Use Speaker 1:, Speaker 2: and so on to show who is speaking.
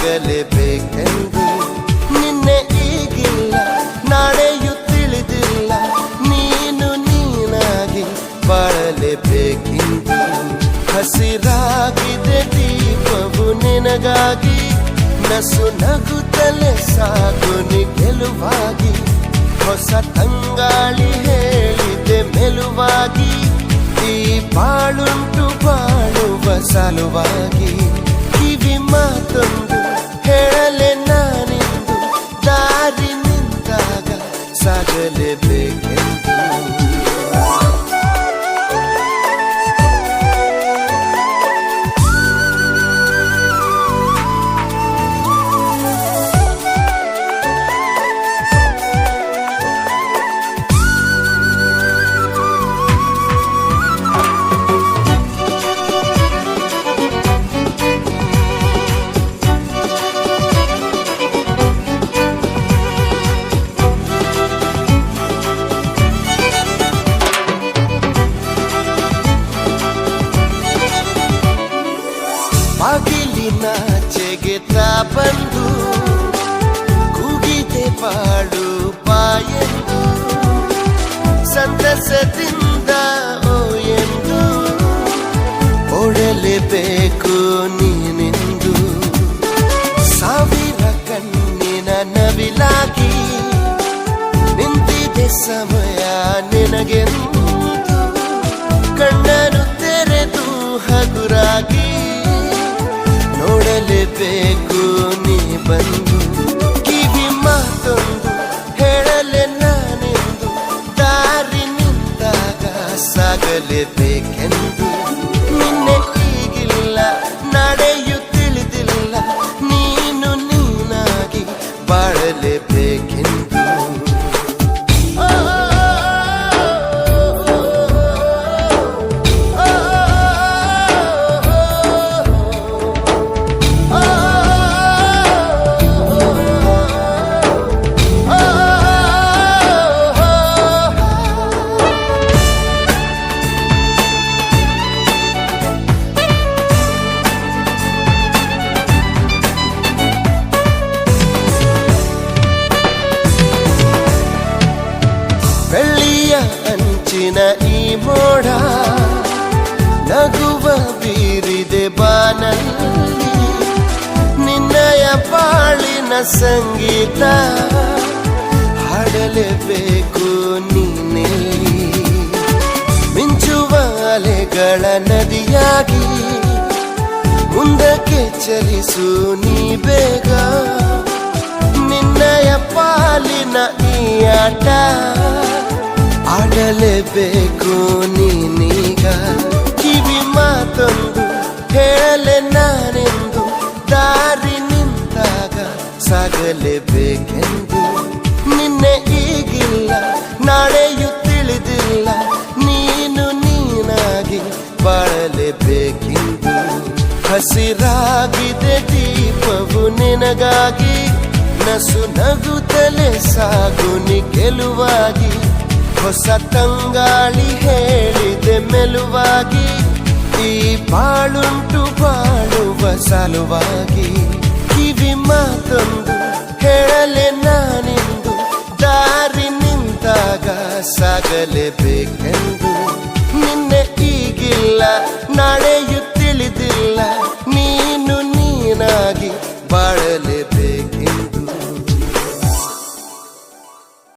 Speaker 1: ಸಾಗಲೇಬೇಕೆಂದು. ನಿನ್ನೆ ಈಗಿಲ್ಲ, ನಾಳೆಯೂ ತಿಳಿದಿಲ್ಲ, ನೀನು ನೀನಾಗಿ ಬಾಳಲೇಬೇಕೆಂದು. ಹಸಿರಾಗಿದೆ ದೀಪವು ನಿನಗಾಗಿ, ನಸು ನಗುತ್ತಲೇ ಸಾಗು ನೀ ಗೆಲುವಾಗಿ. ಹೊಸ ತಂಗಾಳಿ ಹೇಳಿದೆ ಮೆಲುವಾಗಿ, ಈ ಬಾಳುಂಟು ಬಾಳುವ ಸಲುವಾಗಿ. ಕಿವಿ ಮಾತೊಂದು ಹೇಳಲೆ ನಾನಿಂದು, ದಾರಿ ನಿಂತಾಗ ಸಾಗಲೇಬೇಕೆಂದು. ಬಾಗಿಲಿನಾಚೆಗೆ ತಾ ಬಂದು ಕೂಗಿದೆ ಬಾಳು ಬಾಯೆಂದು, ಸಂತಸದಿಂದ ಓ ಎಂದು ಓಡಲೇಬೇಕು ನೀನೆಂದು. ಸಾವಿರ ಕಣ್ಣಿನ ನವಿಲಾಗಿ ನಿಂತಿದೆ ಸಮಯ ನಿನಗೆಂದು. ಕಣ್ಣನ್ನು ತೆರೆದು ಹಗುರಾಗಿ ನೋಡಲೇಬೇಕು ನೀ ಬಂದು. ಕಿವಿ ಮಾತೊಂದು ಹೇಳಲೆ ನಾನೆಂದು, ದಾರಿ ನಿಂತಾಗ ಸಾಗಲೇಬೇಕೆಂದು. ನಿನ್ನೆ ಈಗಿಲ್ಲ, ನಾಳೆಯೂ ತಿಳಿದಿಲ್ಲ, ನೀನು ನೀನಾಗಿ ಬಾಳಲೇಬೇಕೆಂದು. ಬೆಳ್ಳಿಯ ಅಂಚಿನ ಈ ಮೋಡ ನಗುವ ಬೀರಿದೆ ಬಾನಲ್ಲಿ, ನಿನ್ನಯ ಬಾಳಿನ ಸಂಗೀತ ಹಾಡಲೇಬೇಕು ನೀನೆಲ್ಲಿ. ಮಿಂಚುವ ಅಲೆಗಳ ನದಿಯಾಗಿ ಮುಂದಕ್ಕೆ ಚಲಿಸು ನೀ ಬೇಗ. ನಿನ್ನಯ ಪಾಲಿನ ಈ ಆಟ ಆಡಲೇಬೇಕು ನೀನೀಗ. ಕಿವಿ ಮಾತೊಂದು ಹೇಳಲೆ ನಾನೆಂದು, ದಾರಿ ನಿಂತಾಗ ಸಾಗಲೇಬೇಕೆಂದು. ನಿನ್ನೆ ಈಗಿಲ್ಲ, ನಾಳೆಯೂ ತಿಳಿದಿಲ್ಲ, ನೀನು ನೀನಾಗಿ ಬಾಳಲೇಬೇಕೆಂದು. ಹಸಿರಾಗಿದೆ ದೀಪವು ನಿನಗಾಗಿ, ನಸು ನಗುತ್ತಲೇ ಸಾಗು ನೀ ಗೆಲುವಾಗಿ. ಹೊಸ ತಂಗಾಳಿ ಹೇಳಿದೆ ಮೆಲುವಾಗಿ, ಈ ಬಾಳುಂಟು ಬಾಳುವ ಸಲುವಾಗಿ. ಕಿವಿ ಮಾತೊಂದು ಹೇಳಲೆ ನಾನಿಂದು, ದಾರಿ ನಿಂತಾಗ ಸಾಗಲೇಬೇಕೆಂದು. ನಿನ್ನೆ ಈಗಿಲ್ಲ, ನಾಳೆಯೂ ತಿಳಿದಿಲ್ಲ, ನೀನು ನೀನಾಗಿ ಬಾಳ